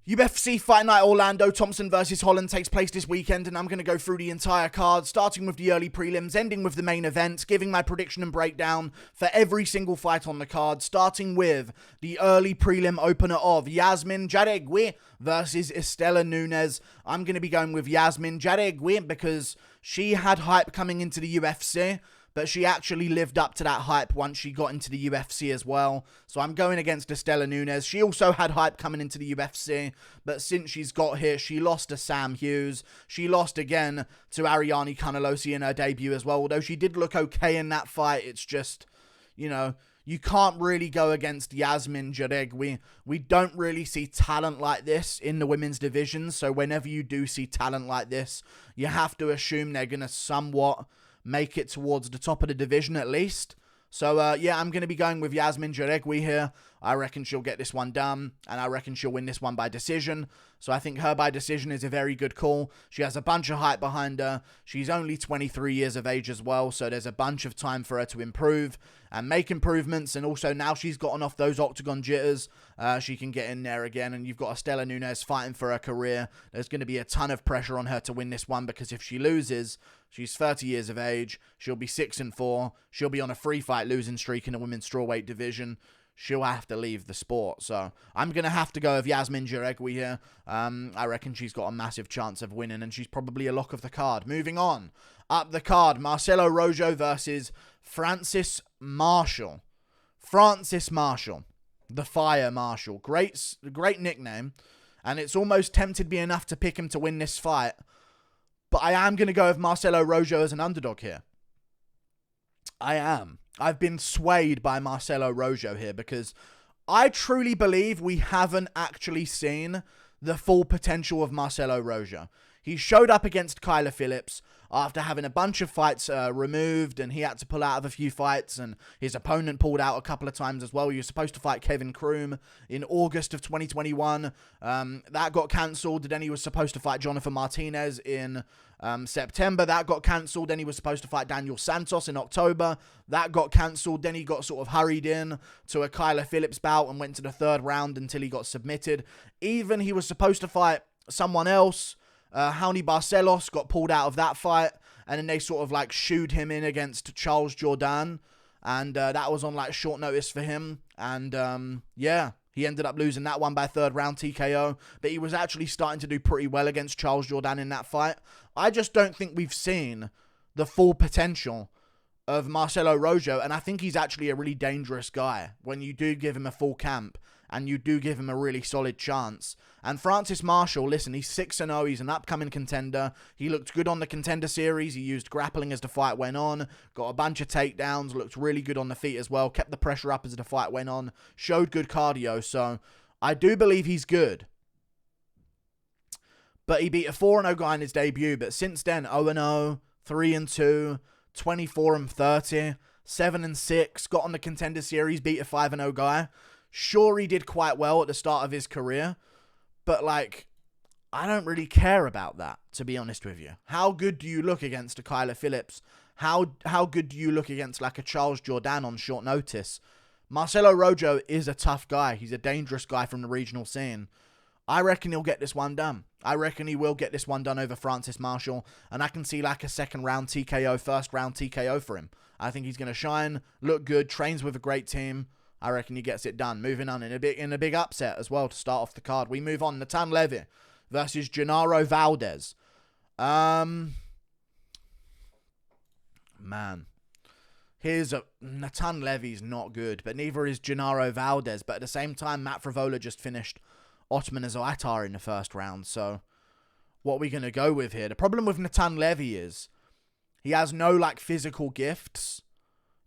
UFC Fight Night Orlando, Thompson versus Holland takes place this weekend, and I'm going to go through the entire card, starting with the early prelims, ending with the main event, giving my prediction and breakdown for every single fight on the card, starting with the early prelim opener of Yazmin Juaregui versus Istela Nunes. I'm going to be going with Yazmin Juaregui because she had hype coming into the UFC, but she actually lived up to that hype once she got into the UFC as well. So I'm going against Istela Nunes. She also had hype coming into the UFC, but since she's got here, she lost to Sam Hughes. She lost again to Ariane Canellosi in her debut as well. Although she did look okay in that fight, it's just, you know, you can't really go against Yazmin Juaregui. We don't really see talent like this in the women's division. So whenever you do see talent like this, you have to assume they're going to somewhat make it towards the top of the division at least. So, yeah, I'm going to be going with Yazmin Juaregui here. I reckon she'll get this one done, and I reckon she'll win this one by decision. So I think her by decision is a very good call. She has a bunch of hype behind her. She's only 23 years of age as well, so there's a bunch of time for her to improve and make improvements. And also now she's gotten off those octagon jitters, she can get in there again. And you've got Istela Nunes fighting for her career. There's going to be a ton of pressure on her to win this one, because if she loses, she's 30 years of age. She'll be 6-4. She'll be on a 3-fight losing streak in the women's strawweight division. She'll have to leave the sport. So I'm going to have to go with Yazmin Juaregui here. I reckon she's got a massive chance of winning, and she's probably a lock of the card. Moving on. Up the card, Marcelo Rojo versus Francis Marshall. Francis Marshall. The Fire Marshall. Great nickname. And it's almost tempted me enough to pick him to win this fight. But I am going to go with Marcelo Rojo as an underdog here. I am. I've been swayed by Marcelo Rojo here because I truly believe we haven't actually seen the full potential of Marcelo Rojo. He showed up against Kyler Phillips after having a bunch of fights removed, and he had to pull out of a few fights, and his opponent pulled out a couple of times as well. He was supposed to fight Kevin Kroom in August of 2021. That got cancelled. Then he was supposed to fight Jonathan Martinez in September. That got cancelled. Then he was supposed to fight Daniel Santos in October. That got cancelled. Then he got sort of hurried in to a Kyler Phillips bout and went to the third round until he got submitted. Even he was supposed to fight someone else. Raoni Barcelos got pulled out of that fight, and then they sort of like shooed him in against Charles Jourdain, and that was on like short notice for him, and yeah, he ended up losing that one by third round TKO, but he was actually starting to do pretty well against Charles Jourdain in that fight. I just don't think we've seen the full potential of Marcelo Rojo, and I think he's actually a really dangerous guy when you do give him a full camp and you do give him a really solid chance. And Francis Marshall, listen, he's 6-0, he's an upcoming contender. He looked good on the Contender Series, he used grappling as the fight went on, got a bunch of takedowns, looked really good on the feet as well, kept the pressure up as the fight went on, showed good cardio, so I do believe he's good. But he beat a 4-0 guy in his debut, but since then, 0-0, 3-2, 24-30, 7-6, got on the Contender Series, beat a 5-0 guy. Sure, he did quite well at the start of his career, but like, I don't really care about that, to be honest with you. How good do you look against a Kyler Phillips? How good do you look against like a Charles Jourdain on short notice? Marcelo Rojo is a tough guy. He's a dangerous guy from the regional scene. I reckon he'll get this one done. I reckon he will get this one done over Francis Marshall, and I can see like a second round TKO, first round TKO for him. I think he's going to shine, look good, trains with a great team. I reckon he gets it done. Moving on in a big upset as well to start off the card. We move on. Natan Levy versus Genaro Valdez. Man. Natan Levy's not good, but neither is Genaro Valdez. But at the same time, Matt Frivola just finished Otman Azoatar in the first round. So what are we going to go with here? The problem with Natan Levy is he has no like physical gifts.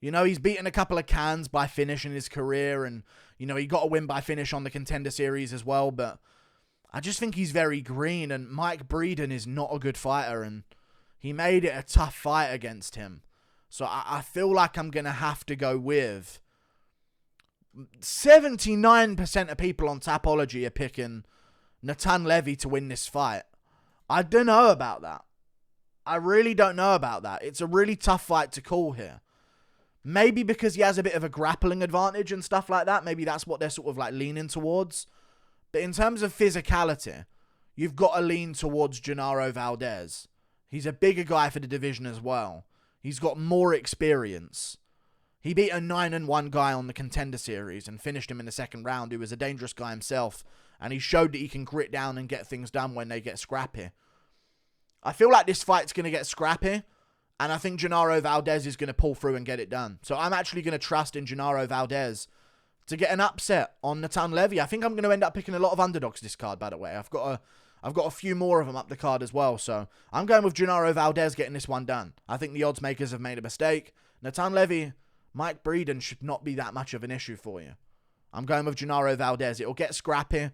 You know, he's beaten a couple of cans by finish in his career, and, you know, he got a win by finish on the Contender Series as well, but I just think he's very green, and Mike Breeden is not a good fighter, and he made it a tough fight against him. So I feel like I'm going to have to go with 79% of people on Tapology are picking Natan Levy to win this fight. I don't know about that. I really don't know about that. It's a really tough fight to call here. Maybe because he has a bit of a grappling advantage and stuff like that. Maybe that's what they're sort of like leaning towards. But in terms of physicality, you've got to lean towards Genaro Valdez. He's a bigger guy for the division as well. He's got more experience. He beat a 9-1 guy on the Contender Series and finished him in the second round, who was a dangerous guy himself. And he showed that he can grit down and get things done when they get scrappy. I feel like this fight's going to get scrappy. And I think Genaro Valdez is going to pull through and get it done. So I'm actually going to trust in Genaro Valdez to get an upset on Natan Levy. I think I'm going to end up picking a lot of underdogs this card, by the way. I've got a few more of them up the card as well. So I'm going with Genaro Valdez getting this one done. I think the odds makers have made a mistake. Natan Levy, Mike Breeden should not be that much of an issue for you. I'm going with Genaro Valdez. It'll get scrappy.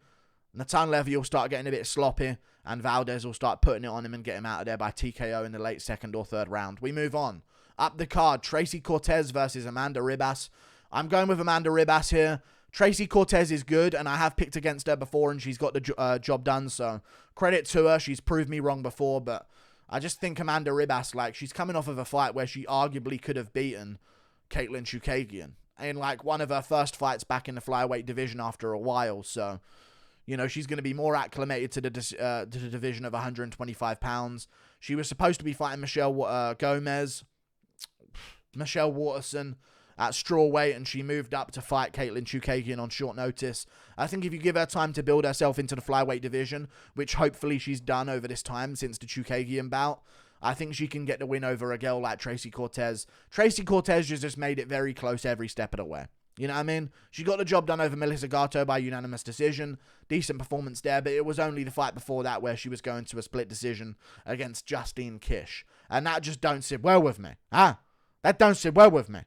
Natan Levy will start getting a bit sloppy. And Valdez will start putting it on him and get him out of there by TKO in the late second or third round. We move on. Up the card, Tracy Cortez versus Amanda Ribas. I'm going with Amanda Ribas here. Tracy Cortez is good, and I have picked against her before, and she's got the job done, so credit to her. She's proved me wrong before, but I just think Amanda Ribas, like, she's coming off of a fight where she arguably could have beaten Katlyn Chookagian in, like, one of her first fights back in the flyweight division after a while, so... You know, she's going to be more acclimated to the division of 125 pounds. She was supposed to be fighting Michelle Waterson at strawweight, and she moved up to fight Katlyn Chookagian on short notice. I think if you give her time to build herself into the flyweight division, which hopefully she's done over this time since the Chookagian bout, I think she can get the win over a girl like Tracy Cortez. Tracy Cortez just made it very close every step of the way. You know what I mean? She got the job done over Melissa Gatto by unanimous decision. Decent performance there, but it was only the fight before that where she was going to a split decision against Justine Kish. And that just don't sit well with me. That don't sit well with me.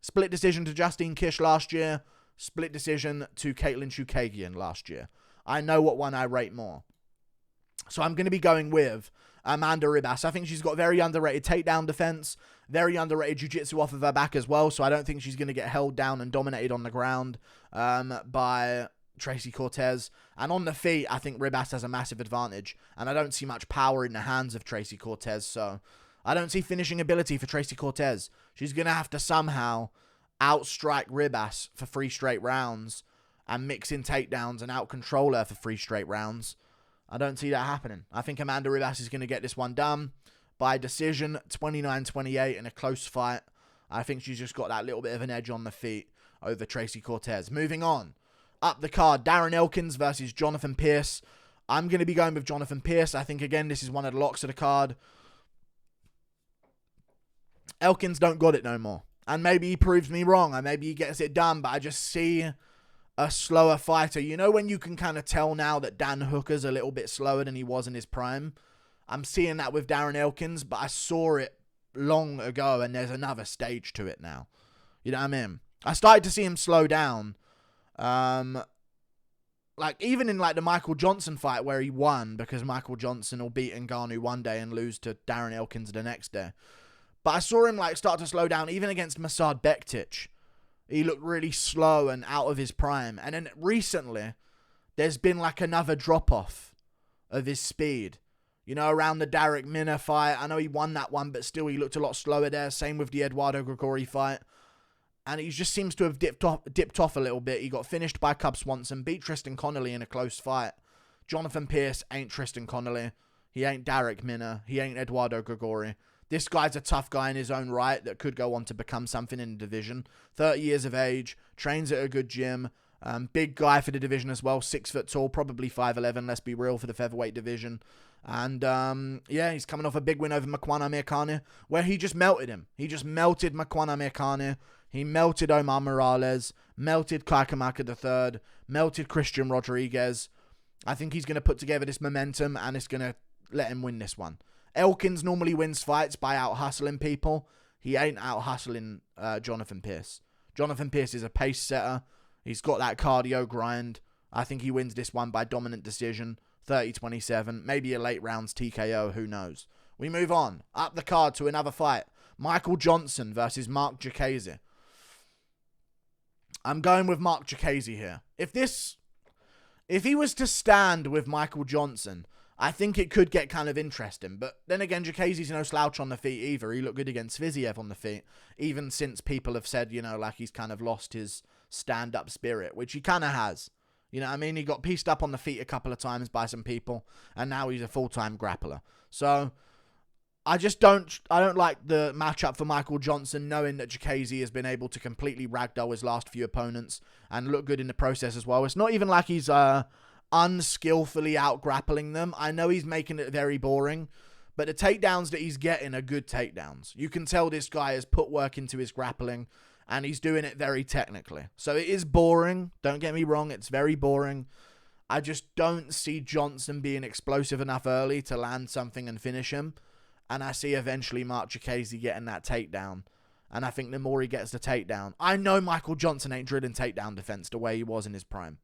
Split decision to Justine Kish last year. Split decision to Katlyn Chookagian last year. I know what one I rate more. So I'm going to be going with Amanda Ribas. I think she's got very underrated takedown defense. Very underrated jiu-jitsu off of her back as well, so I don't think she's going to get held down and dominated on the ground by Tracy Cortez. And on the feet, I think Ribas has a massive advantage, and I don't see much power in the hands of Tracy Cortez, so I don't see finishing ability for Tracy Cortez. She's going to have to somehow outstrike Ribas for 3 straight rounds and mix in takedowns and out-control her for 3 straight rounds. I don't see that happening. I think Amanda Ribas is going to get this one done by decision, 29-28 in a close fight. I think she's just got that little bit of an edge on the feet over Tracy Cortez. Moving on. Up the card, Darren Elkins versus Jonathan Pearce. I'm going to be going with Jonathan Pearce. I think, again, this is one of the locks of the card. Elkins don't got it no more. And maybe he proves me wrong. And maybe he gets it done. But I just see a slower fighter. You know when you can kind of tell now that Dan Hooker's a little bit slower than he was in his prime? I'm seeing that with Darren Elkins, but I saw it long ago, and there's another stage to it now. You know what I mean? I started to see him slow down. Like, even in, like, the Michael Johnson fight where he won, because Michael Johnson will beat Ngannou one day and lose to Darren Elkins the next day. But I saw him, like, start to slow down, even against Masad Bektic. He looked really slow and out of his prime. And then recently, there's been, like, another drop-off of his speed. You know, around the Darrick Minner fight. I know he won that one, but still he looked a lot slower there. Same with the Eduardo Grigori fight. And he just seems to have dipped off a little bit. He got finished by Cub Swanson, beat Tristan Connolly in a close fight. Jonathan Pearce ain't Tristan Connolly. He ain't Darrick Minner. He ain't Eduardo Grigori. This guy's a tough guy in his own right that could go on to become something in the division. 30 years of age, trains at a good gym. Big guy for the division as well. 6 foot tall, probably 5'11", let's be real, for the featherweight division. And, yeah, he's coming off a big win over Makwan Amirkhani, where he just melted him. He just melted Makwan Amirkhani. He melted Omar Morales, melted Kai Kamaka III, melted Christian Rodriguez. I think he's going to put together this momentum, and it's going to let him win this one. Elkins normally wins fights by out-hustling people. He ain't out-hustling Jonathan Pearce. Jonathan Pearce is a pace setter. He's got that cardio grind. I think he wins this one by dominant decision. 30-27, maybe a late rounds TKO, who knows. We move on. Up the card to another fight. Michael Johnson versus Marc Diakiese. I'm going with Marc Diakiese here. If he was to stand with Michael Johnson, I think it could get kind of interesting. But then again, Diakiese's no slouch on the feet either. He looked good against Fiziev on the feet, even since people have said, you know, like he's kind of lost his stand-up spirit, which he kind of has. You know what I mean? He got pieced up on the feet a couple of times by some people, and now he's a full-time grappler. So I don't like the matchup for Michael Johnson, knowing that Diakiese has been able to completely ragdoll his last few opponents and look good in the process as well. It's not even like he's unskillfully out-grappling them. I know he's making it very boring, but the takedowns that he's getting are good takedowns. You can tell this guy has put work into his grappling, and he's doing it very technically. So it is boring. Don't get me wrong. It's very boring. I just don't see Johnson being explosive enough early to land something and finish him. And I see eventually Marc Diakiese getting that takedown. And I think the more he gets the takedown... I know Michael Johnson ain't drilling takedown defense the way he was in his prime.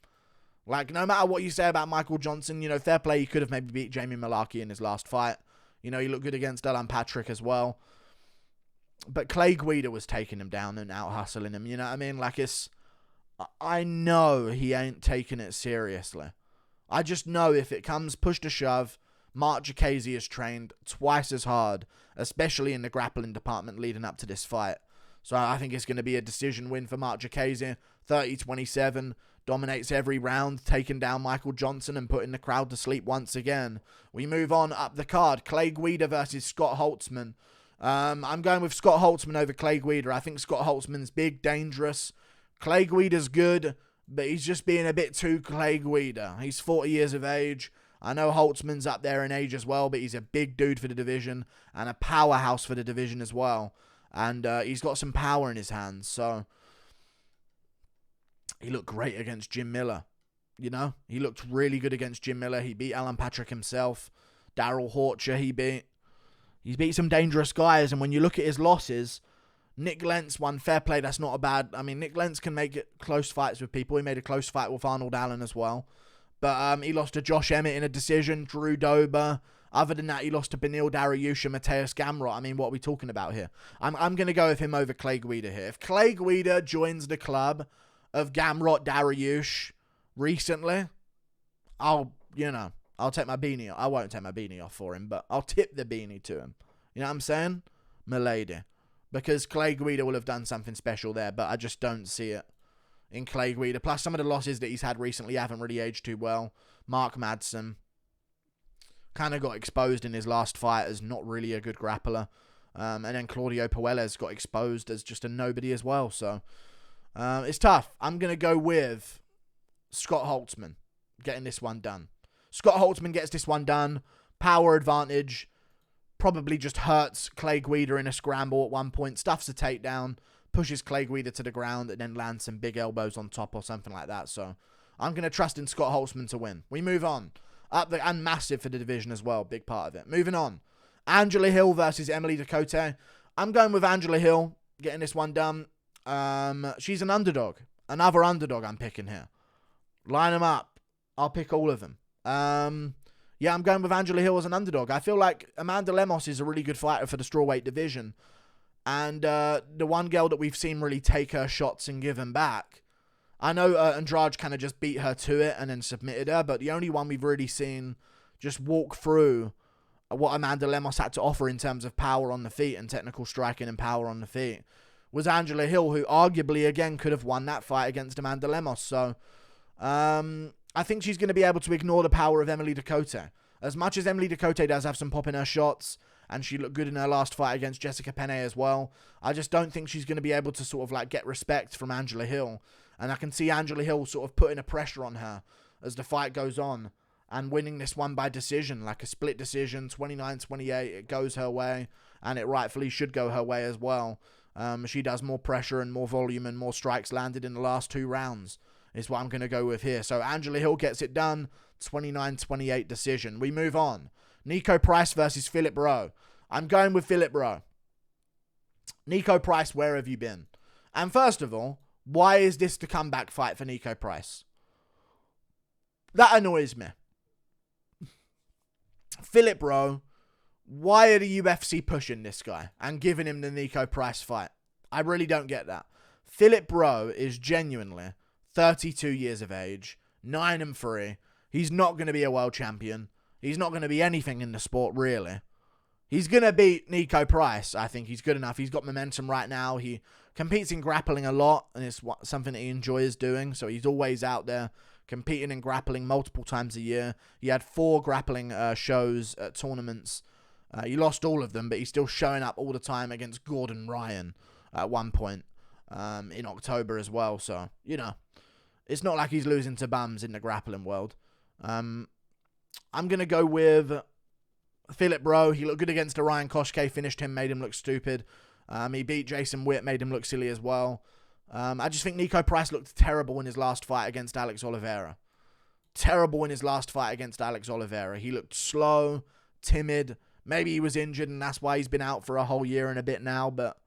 Like, no matter what you say about Michael Johnson, you know, fair play, he could have maybe beat Jamie Mullarkey in his last fight. You know, he looked good against Alan Patrick as well. But Clay Guida was taking him down and out-hustling him, you know what I mean? Like, it's... I know he ain't taking it seriously. I just know if it comes push to shove... Marc Diakiese is trained twice as hard, especially in the grappling department leading up to this fight. So I think it's going to be a decision win for Marc Diakiese. 30-27, dominates every round, taking down Michael Johnson and putting the crowd to sleep once again. We move on up the card. Clay Guida versus Scott Holtzman. I'm going with Scott Holtzman over Clay Guida. I think Scott Holtzman's big, dangerous. Clay Guida's good, but he's just being a bit too Clay Guida. He's 40 years of age. I know Holtzman's up there in age as well, but he's a big dude for the division and a powerhouse for the division as well. And he's got some power in his hands, so he looked great against Jim Miller. You know, he looked really good against Jim Miller. He beat Alan Patrick himself. Darrell Horcher He's beat some dangerous guys, and when you look at his losses, Nick Lentz won. Fair play, that's not a bad... I mean, Nick Lentz can make it close fights with people. He made a close fight with Arnold Allen as well. But he lost to Josh Emmett in a decision, Drew Dober. Other than that, he lost to Beneil Dariush and Mateusz Gamrot. I mean, what are we talking about here? I'm going to go with him over Clay Guida here. If Clay Guida joins the club of Gamrot Dariush recently, I'll take my beanie off. I won't take my beanie off for him, but I'll tip the beanie to him. You know what I'm saying? Milady. Because Clay Guida will have done something special there, but I just don't see it in Clay Guida. Plus, some of the losses that he's had recently haven't really aged too well. Mark Madsen kind of got exposed in his last fight as not really a good grappler. And then Claudio Puelles got exposed as just a nobody as well. So, it's tough. I'm going to go with Scott Holtzman getting this one done. Scott Holtzman gets this one done. Power advantage. Probably just hurts Clay Guida in a scramble at one point. Stuffs a takedown. Pushes Clay Guida to the ground and then lands some big elbows on top or something like that. So I'm going to trust in Scott Holtzman to win. We move on. And massive for the division as well. Big part of it. Moving on. Angela Hill versus Emily Ducote. I'm going with Angela Hill getting this one done. She's an underdog. Another underdog I'm picking here. Line them up. I'll pick all of them. Yeah, I'm going with Angela Hill as an underdog. I feel like Amanda Lemos is a really good fighter for the strawweight division. And the one girl that we've seen really take her shots and give them back. I know Andrade kind of just beat her to it and then submitted her, but the only one we've really seen just walk through what Amanda Lemos had to offer in terms of power on the feet and technical striking and power on the feet was Angela Hill, who arguably, again, could have won that fight against Amanda Lemos. So, I think she's going to be able to ignore the power of Emily Ducote. As much as Emily Ducote does have some pop in her shots, and she looked good in her last fight against Jessica Penne as well, I just don't think she's going to be able to sort of like get respect from Angela Hill. And I can see Angela Hill sort of putting a pressure on her as the fight goes on and winning this one by decision, like a split decision, 29-28. It goes her way, and it rightfully should go her way as well. She does more pressure and more volume and more strikes landed in the last 2 rounds. Is what I'm going to go with here. So Angela Hill gets it done. 29-28 decision. We move on. Niko Price versus Philip Rowe. I'm going with Philip Rowe. Niko Price, where have you been? And first of all, why is this the comeback fight for Niko Price? That annoys me. Philip Rowe, why are the UFC pushing this guy and giving him the Niko Price fight? I really don't get that. Philip Rowe is genuinely 32 years of age, 9-3. He's not going to be a world champion. He's not going to be anything in the sport, really. He's going to beat Niko Price. I think he's good enough. He's got momentum right now. He competes in grappling a lot, and it's something that he enjoys doing, so he's always out there competing in grappling multiple times a year. He had 4 grappling shows at tournaments. He lost all of them, but he's still showing up all the time against Gordon Ryan at one point in October as well. So, you know, it's not like he's losing to bums in the grappling world. I'm going to go with Philip Rowe. He looked good against Orion Koshke, finished him, made him look stupid. He beat Jason Witt, made him look silly as well. I just think Niko Price looked terrible in his last fight against Alex Oliveira. Terrible in his last fight against Alex Oliveira. He looked slow, timid. Maybe he was injured and that's why he's been out for a whole year and a bit now, but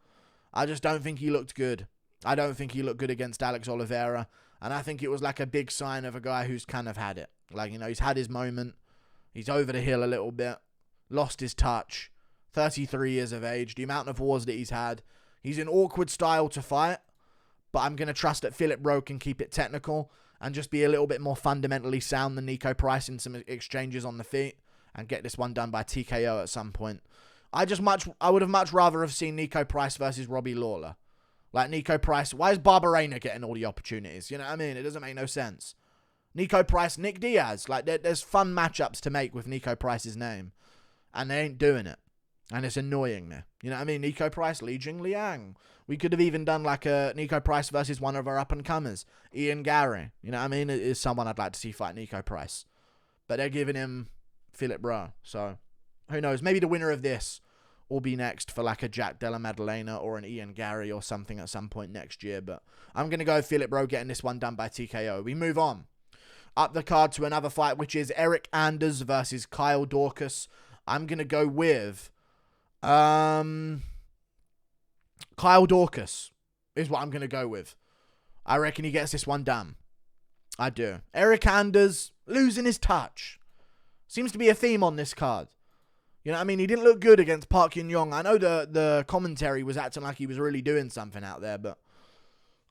I just don't think he looked good. I don't think he looked good against Alex Oliveira, and I think it was like a big sign of a guy who's kind of had it. Like, you know, he's had his moment. He's over the hill a little bit. Lost his touch. 33 years of age. The amount of wars that he's had. He's an awkward style to fight, but I'm going to trust that Philip Rowe can keep it technical and just be a little bit more fundamentally sound than Niko Price in some exchanges on the feet and get this one done by TKO at some point. I would have much rather have seen Niko Price versus Robbie Lawler. Like, Niko Price, why is Barberena getting all the opportunities? You know what I mean? It doesn't make no sense. Niko Price, Nick Diaz. Like, there's fun matchups to make with Niko Price's name. And they ain't doing it. And it's annoying me. You know what I mean? Niko Price, Li Jing Liang. We could have even done like a Niko Price versus one of our up-and-comers. Ian Gary. You know what I mean? It is someone I'd like to see fight Niko Price. But they're giving him Philip Rowe. So, who knows? Maybe the winner of this will be next for like a Jack Della Maddalena or an Ian Gary or something at some point next year. But I'm going to go with Philip Rowe getting this one done by TKO. We move on up the card to another fight, which is Eric Anders versus Kyle Dorcas. I'm going to go with Kyle Dorcas is what I'm going to go with. I reckon he gets this one done. I do. Eric Anders losing his touch. Seems to be a theme on this card. You know what I mean? He didn't look good against Park Yun-yong. I know the commentary was acting like he was really doing something out there, but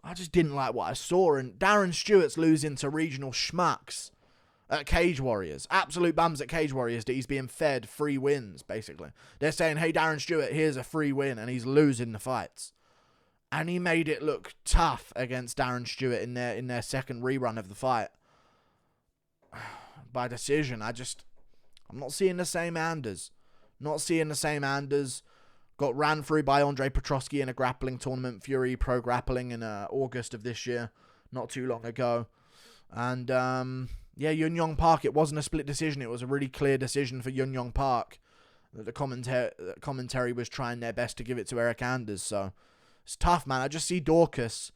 I just didn't like what I saw. And Darren Stewart's losing to regional schmucks at Cage Warriors. Absolute bums at Cage Warriors that he's being fed free wins, basically. They're saying, hey, Darren Stewart, here's a free win, and he's losing the fights. And he made it look tough against Darren Stewart in their second rerun of the fight. By decision, I'm not seeing the same Anders. Not seeing the same Anders. Got ran through by Andre Petrosky in a grappling tournament, Fury Pro Grappling, in August of this year, not too long ago. And, yeah, Yun-yong Park, it wasn't a split decision. It was a really clear decision for Yun-yong Park. The commentary was trying their best to give it to Eric Anders. So, it's tough, man. I just see Dorcas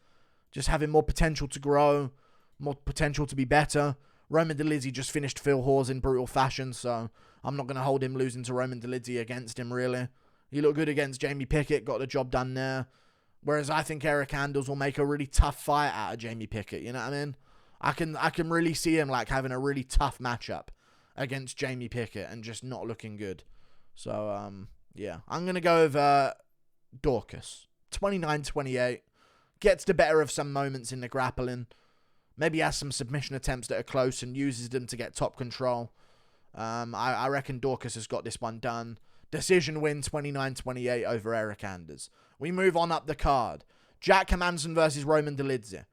just having more potential to grow, more potential to be better. Roman Dolidze just finished Phil Hawes in brutal fashion, so I'm not going to hold him losing to Roman Dolidze against him, really. He looked good against Jamie Pickett, got the job done there. Whereas I think Eric Anders will make a really tough fight out of Jamie Pickett, you know what I mean? I can really see him like having a really tough matchup against Jamie Pickett and just not looking good. So, yeah. I'm going to go with Dorcas. 29-28. Gets the better of some moments in the grappling. Maybe has some submission attempts that are close and uses them to get top control. I reckon Dorcas has got this one done. Decision win 29-28 over Eric Anders. We move on up the card. Jack Hermansson versus Roman Dolidze.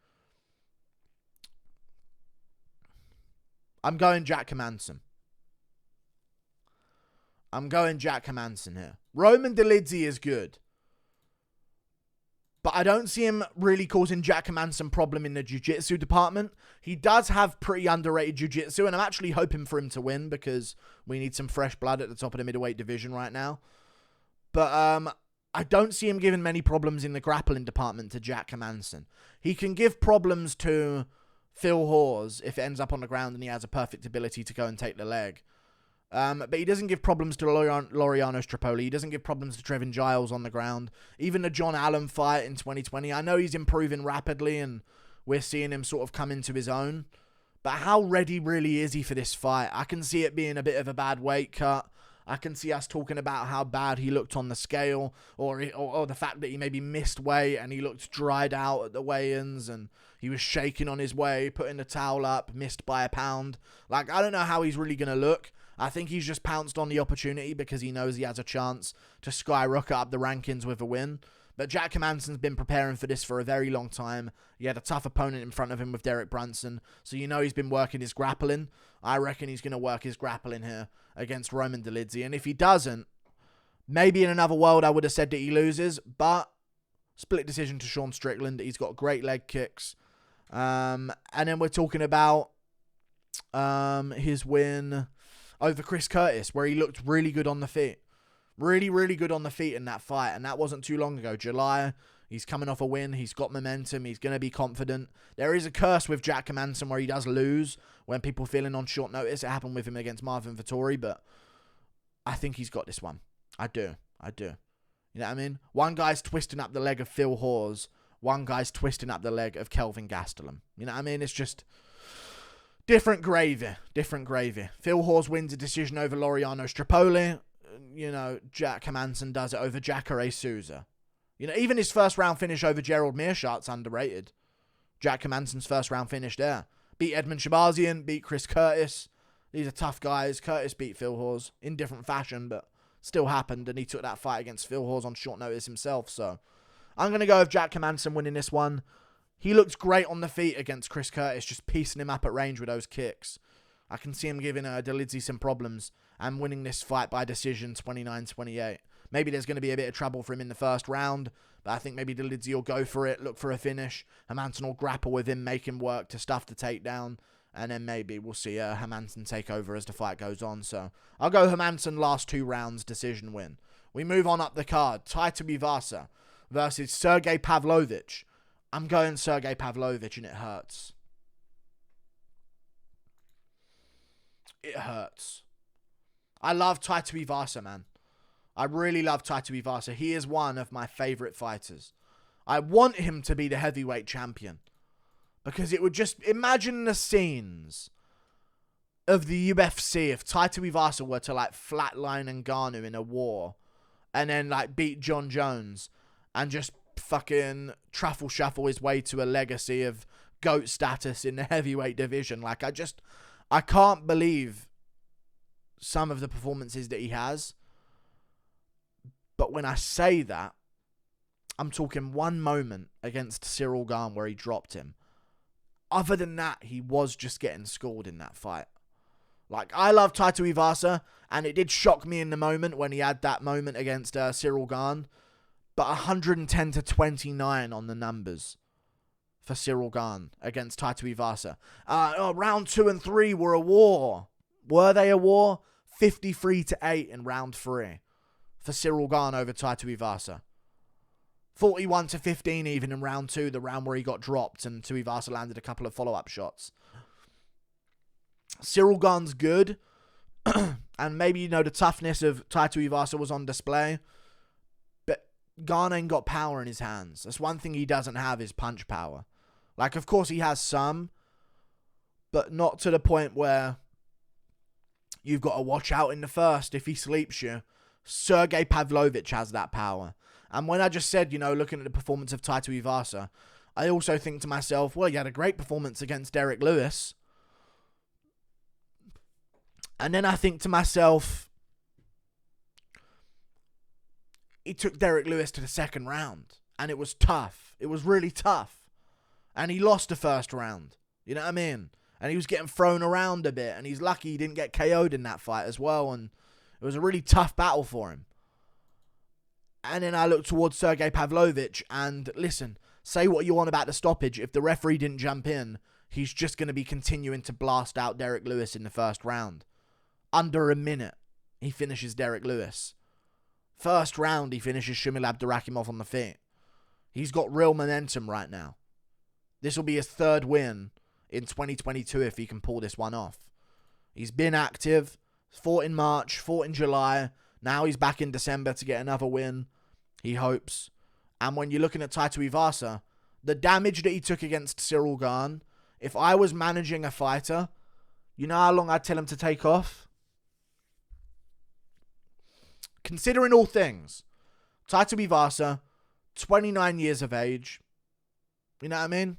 I'm going Jack Hermansson. Here. Roman Dolidze is good. But I don't see him really causing Jack Hermansson problem in the jiu-jitsu department. He does have pretty underrated jiu-jitsu, and I'm actually hoping for him to win because we need some fresh blood at the top of the middleweight division right now. But I don't see him giving many problems in the grappling department to Jack Hermansson. He can give problems to Phil Hawes if it ends up on the ground and he has a perfect ability to go and take the leg. But he doesn't give problems to Laureano Strapoli. He doesn't give problems to Trevin Giles on the ground. Even the John Allen fight in 2020. I know he's improving rapidly and we're seeing him sort of come into his own. But how ready really is he for this fight? I can see it being a bit of a bad weight cut. I can see us talking about how bad he looked on the scale or the fact that he maybe missed weight and he looked dried out at the weigh-ins and he was shaking on his way, putting the towel up, missed by a pound. Like, I don't know how he's really going to look. I think he's just pounced on the opportunity because he knows he has a chance to skyrocket up the rankings with a win. But Jack Hermansson's been preparing for this for a very long time. He had a tough opponent in front of him with Derek Brunson, so you know he's been working his grappling. I reckon he's going to work his grappling here against Roman Dolidze, and if he doesn't, maybe in another world I would have said that he loses, but split decision to Sean Strickland. He's got great leg kicks. And then we're talking about his win over Chris Curtis, where he looked really good on the feet. Really, really good on the feet in that fight, and that wasn't too long ago. July, he's coming off a win. He's got momentum. He's going to be confident. There is a curse with Jack Hermansson where he does lose when people feeling on short notice. It happened with him against Marvin Vettori, but I think he's got this one. I do. You know what I mean? One guy's twisting up the leg of Phil Hawes. One guy's twisting up the leg of Kelvin Gastelum. You know what I mean? It's just different gravy. Phil Hawes wins a decision over Laureano Strapoli. You know, Jack Hermansson does it over Jacare Souza. You know, even his first round finish over Gerald Mearshot's underrated. Jack Hermansson's first round finish there. Beat Edmund Shabazian, beat Chris Curtis. These are tough guys. Curtis beat Phil Hawes in different fashion, but still happened, and he took that fight against Phil Hawes on short notice himself. So I'm going to go with Jack Hermansson winning this one. He looks great on the feet against Chris Curtis, just piecing him up at range with those kicks. I can see him giving Dolidze some problems and winning this fight by decision 29-28. Maybe there's going to be a bit of trouble for him in the first round, but I think maybe Dolidze will go for it, look for a finish. Hermansson will grapple with him, make him work to stuff the takedown, and then maybe we'll see Hermansson take over as the fight goes on. So I'll go Hermansson last 2 rounds, decision win. We move on up the card. Tai Tuivasa versus Sergey Pavlovich. I'm going Sergey Pavlovich, and it hurts. It hurts. I love Tai Tuivasa, man. I really love Tai Tuivasa. He is one of my favourite fighters. I want him to be the heavyweight champion. Because it would just... Imagine the scenes of the UFC if Tai Tuivasa were to, like, flatline Ngannou in a war. And then, like, beat John Jones. And just fucking truffle shuffle his way to a legacy of GOAT status in the heavyweight division. Like, I can't believe some of the performances that he has. But when I say that, I'm talking one moment against Cyril Gane where he dropped him. Other than that, he was just getting scored in that fight. Like, I love Tai Tuivasa, and it did shock me in the moment when he had that moment against Cyril Gane. But 110-29 on the numbers for Cyril Gane against Tai Tuivasa. Round 2 and 3 were a war. Were they a war? 53-8 in round 3 for Cyril Gane over Tai Tuivasa. 41-15 even in round 2, the round where he got dropped and Tuivasa landed a couple of follow-up shots. Cyril Gane's good. And maybe, you know, the toughness of Tai Tuivasa was on display. But Gane ain't got power in his hands. That's one thing he doesn't have is punch power. Like, of course he has some, but not to the point where you've got to watch out in the first if he sleeps you. Sergey Pavlovich has that power. And when I just said, you know, looking at the performance of Tai Tuivasa, I also think to myself, well, he had a great performance against Derek Lewis. And then I think to myself, he took Derek Lewis to the second round. And it was tough. It was really tough. And he lost the first round. You know what I mean? And he was getting thrown around a bit. And he's lucky he didn't get KO'd in that fight as well. And it was a really tough battle for him. And then I look towards Sergey Pavlovich. And listen, say what you want about the stoppage. If the referee didn't jump in, he's just going to be continuing to blast out Derek Lewis in the first round. Under a minute, he finishes Derek Lewis. First round, he finishes Shamil Abdurakhimov on the feet. He's got real momentum right now. This will be his 3rd win in 2022 if he can pull this one off. He's been active, fought in March, fought in July. Now he's back in December to get another win, he hopes. And when you're looking at Tai Tuivasa, the damage that he took against Cyril Gane, if I was managing a fighter, you know how long I'd tell him to take off? Considering all things, Tai Tuivasa, 29 years of age. You know what I mean?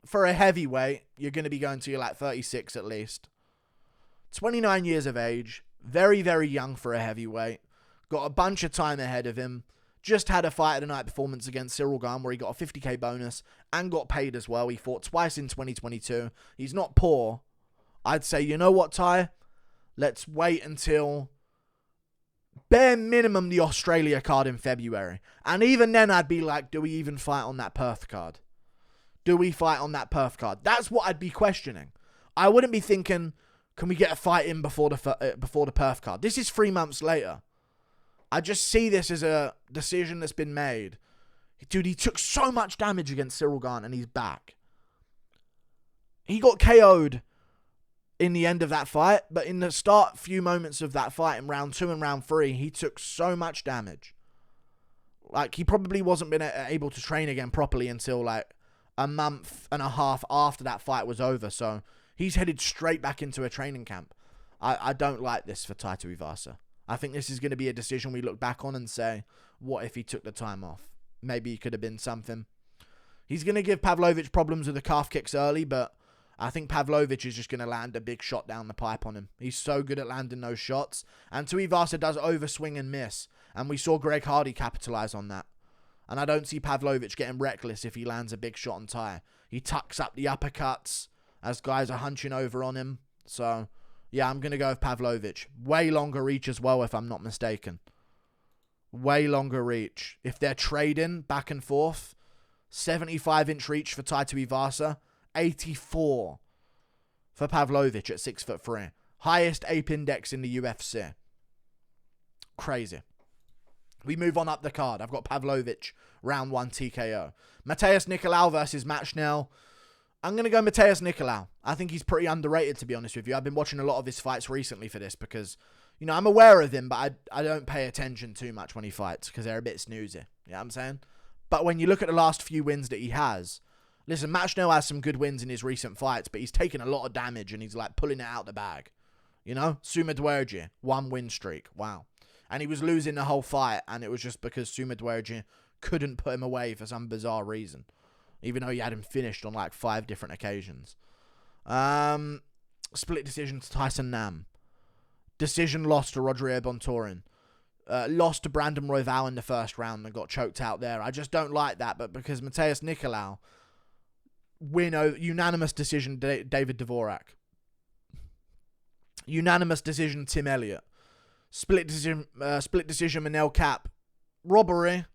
For a heavyweight, you're going to be going to your like 36 at least. 29 years of age. Very, very young for a heavyweight. Got a bunch of time ahead of him. just had a fight of the night performance against Cyril Gane where he got a 50k bonus and got paid as well. He fought twice in 2022. He's not poor. I'd say, you know what, Ty? Let's wait until bare minimum the Australia card in February. And even then I'd be like, do we even fight on that Perth card? Do we fight on that Perth card? That's what I'd be questioning. I wouldn't be thinking, can we get a fight in before the Perth card? This is 3 months later. I just see this as a decision that's been made. Dude, he took so much damage against Cyril Gane and he's back. He got KO'd in the end of that fight, but in the start few moments of that fight in round 2 and round 3, he took so much damage. Like, he probably wasn't been able to train again properly until like a month and a half after that fight was over, so he's headed straight back into a training camp. I don't like this for Tuivasa. I think this is going to be a decision we look back on and say, what if he took the time off? Maybe he could have been something. He's going to give Pavlovich problems with the calf kicks early, but I think Pavlovich is just going to land a big shot down the pipe on him. He's so good at landing those shots. And Tuivasa does overswing and miss. And we saw Greg Hardy capitalize on that. And I don't see Pavlovich getting reckless if he lands a big shot on Ty. He tucks up the uppercuts as guys are hunching over on him. So, yeah, I'm going to go with Pavlovich. Way longer reach as well, if I'm not mistaken. Way longer reach. If they're trading back and forth, 75-inch reach for Tai Tuivasa, 84 for Pavlovich at 6'3". Highest ape index in the UFC. Crazy. We move on up the card. I've got Pavlovich, round 1 TKO. Matheus Nicolau versus Matt Schnell. I'm going to go Matheus Nicolau. I think he's pretty underrated, to be honest with you. I've been watching a lot of his fights recently for this because, you know, I'm aware of him, but I don't pay attention too much when he fights because they're a bit snoozy. You know what I'm saying? But when you look at the last few wins that he has, listen, Matt Schnell has some good wins in his recent fights, but he's taken a lot of damage and he's like pulling it out the bag. You know? Ducote, 1 win streak. Wow. And he was losing the whole fight, and it was just because Ducote couldn't put him away for some bizarre reason. Even though he had him finished on like 5 different occasions. Split decision to Tyson Nam. Decision loss to Rodrigo Bontorin. Lost to Brandon Royval in the first round and got choked out there. I just don't like that, but because Matheus Nicolau unanimous decision David Dvorak. Unanimous decision Tim Elliott. Split decision Manel Cap. Robbery,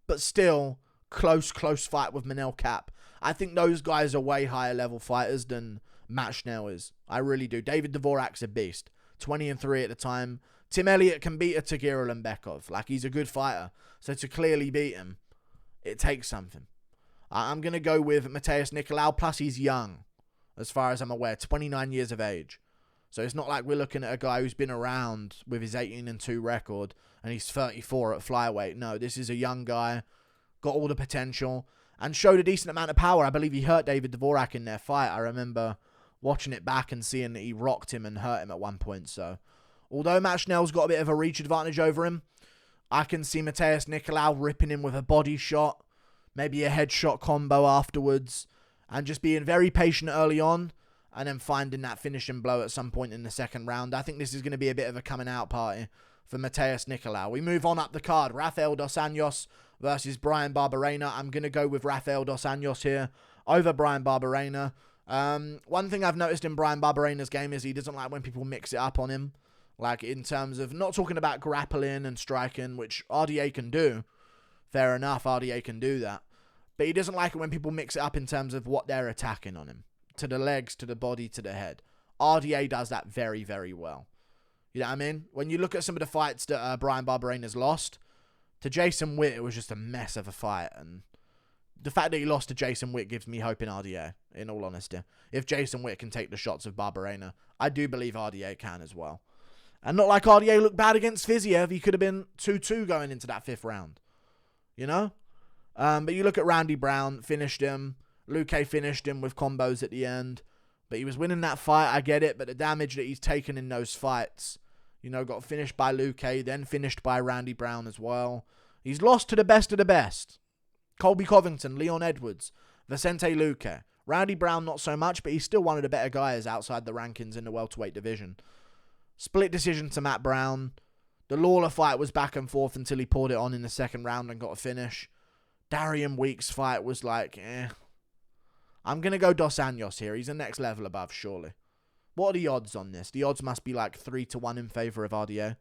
but still close fight with Manel Cap. I think those guys are way higher level fighters than Matt Schnell is. I really do. David Dvorak's a beast. 20-3 at the time. Tim Elliott can beat a Tagir Lembekov. Like, he's a good fighter. So to clearly beat him, it takes something. I'm going to go with Matheus Nicolau, plus he's young, as far as I'm aware. 29 years of age. So it's not like we're looking at a guy who's been around with his 18-2 record and he's 34 at flyweight. No, this is a young guy, got all the potential, and showed a decent amount of power. I believe he hurt David Dvorak in their fight. I remember watching it back and seeing that he rocked him and hurt him at one point. So, although Matt Schnell's got a bit of a reach advantage over him, I can see Matheus Nicolau ripping him with a body shot, maybe a headshot combo afterwards, and just being very patient early on, and then finding that finishing blow at some point in the second round. I think this is going to be a bit of a coming out party for Matheus Nicolau. We move on up the card. Rafael Dos Anjos versus Bryan Barberena. I'm going to go with Rafael Dos Anjos here over Bryan Barberena. One thing I've noticed in Bryan Barberena's game is he doesn't like when people mix it up on him. Like, in terms of not talking about grappling and striking, which RDA can do. Fair enough, RDA can do that. But he doesn't like it when people mix it up in terms of what they're attacking on him. To the legs, to the body, to the head. RDA does that very, very well. You know what I mean? When you look at some of the fights that Bryan Barberena's lost, to Jason Witt, it was just a mess of a fight. And the fact that he lost to Jason Witt gives me hope in RDA, in all honesty. If Jason Witt can take the shots of Barberena, I do believe RDA can as well. And not like RDA looked bad against Fiziev. He could have been 2-2 going into that 5th round. You know? But you look at Randy Brown, finished him. Luque finished him with combos at the end. But he was winning that fight, I get it. But the damage that he's taken in those fights, you know, got finished by Luque, then finished by Randy Brown as well. He's lost to the best of the best. Colby Covington, Leon Edwards, Vicente Luque. Randy Brown, not so much, but he's still one of the better guys outside the rankings in the welterweight division. Split decision to Matt Brown. The Lawler fight was back and forth until he poured it on in the second round and got a finish. Darian Weeks' fight was like, I'm going to go Dos Anjos here. He's the next level above, surely. What are the odds on this? The odds must be like 3-1 in favor of RDA.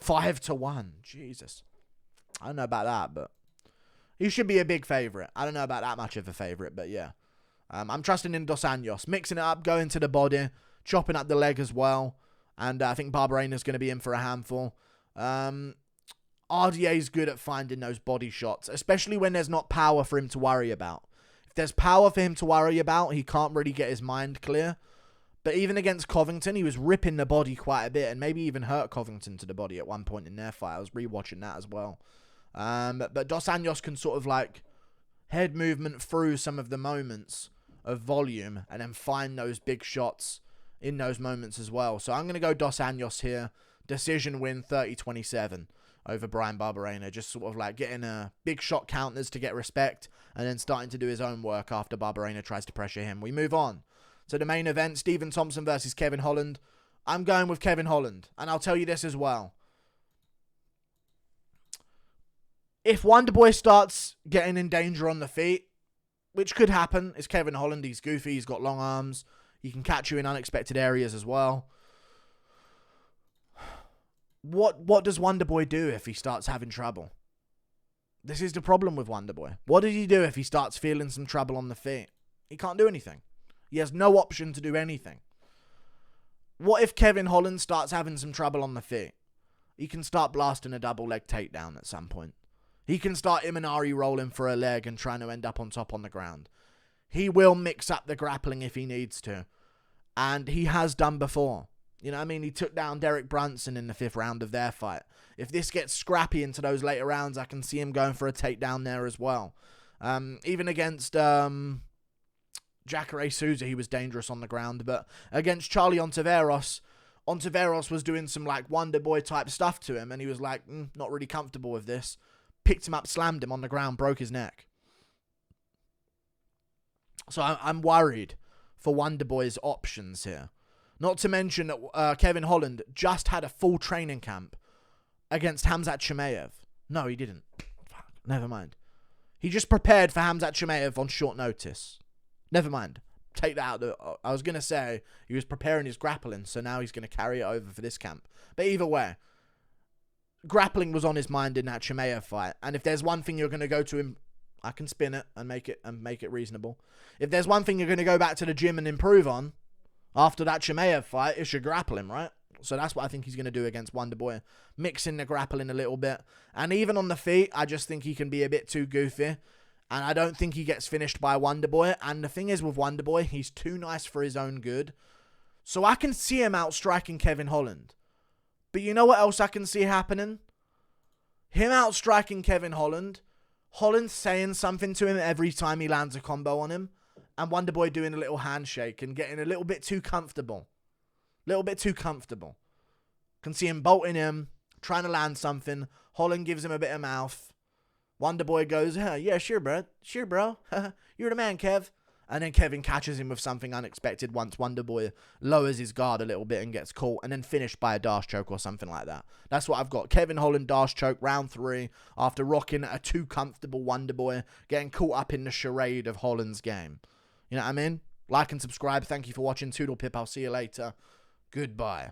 5-1. Jesus. I don't know about that, but he should be a big favorite. I don't know about that much of a favorite, but yeah. I'm trusting in Dos Anjos. Mixing it up, going to the body, chopping up the leg as well. And I think Barberena's going to be in for a handful. RDA's good at finding those body shots, especially when there's not power for him to worry about. If there's power for him to worry about, he can't really get his mind clear. But even against Covington, he was ripping the body quite a bit and maybe even hurt Covington to the body at one point in their fight. I was rewatching that as well. But Dos Anjos can sort of like head movement through some of the moments of volume and then find those big shots in those moments as well. So I'm going to go Dos Anjos here. Decision win 30-27 over Bryan Barberena. Just sort of like getting a big shot counters to get respect and then starting to do his own work after Barberena tries to pressure him. We move on. So the main event, Stephen Thompson versus Kevin Holland. I'm going with Kevin Holland. And I'll tell you this as well. If Wonderboy starts getting in danger on the feet, which could happen, it's Kevin Holland. He's goofy. He's got long arms. He can catch you in unexpected areas as well. What does Wonderboy do if he starts having trouble? This is the problem with Wonderboy. What does he do if he starts feeling some trouble on the feet? He can't do anything. He has no option to do anything. What if Kevin Holland starts having some trouble on the feet? He can start blasting a double leg takedown at some point. He can start Imanari rolling for a leg and trying to end up on top on the ground. He will mix up the grappling if he needs to. And he has done before. You know what I mean? He took down Derek Brunson in the 5th round of their fight. If this gets scrappy into those later rounds, I can see him going for a takedown there as well. Even against Jacare Souza, he was dangerous on the ground. But against Charlie Ontiveros was doing some like Wonderboy type stuff to him. And he was like, not really comfortable with this. Picked him up, slammed him on the ground, broke his neck. So I'm worried for Wonderboy's options here. Not to mention that Kevin Holland just had a full training camp against Khamzat Chimaev. No, he didn't. Fuck, never mind. He just prepared for Khamzat Chimaev on short notice. Never mind. Take that out. I was going to say he was preparing his grappling, so now he's going to carry it over for this camp. But either way, grappling was on his mind in that Chimaev fight. And if there's one thing you're going to go to him, I can spin it and make it reasonable. If there's one thing you're going to go back to the gym and improve on after that Chimaev fight, it's your grappling, right? So that's what I think he's going to do against Wonderboy. Mixing the grappling a little bit. And even on the feet, I just think he can be a bit too goofy. And I don't think he gets finished by Wonderboy. And the thing is with Wonderboy, he's too nice for his own good. So I can see him outstriking Kevin Holland. But you know what else I can see happening? Him outstriking Kevin Holland. Holland saying something to him every time he lands a combo on him. And Wonderboy doing a little handshake and getting a little bit too comfortable. Can see him bolting him, trying to land something. Holland gives him a bit of mouth. Wonderboy goes, yeah, sure, bro. Sure, bro. You're the man, Kev. And then Kevin catches him with something unexpected once Wonderboy lowers his guard a little bit and gets caught and then finished by a dash choke or something like that. That's what I've got. Kevin Holland dash choke round 3 after rocking a too comfortable Wonderboy, getting caught up in the charade of Holland's game. You know what I mean? Like and subscribe. Thank you for watching. Toodle pip. I'll see you later. Goodbye.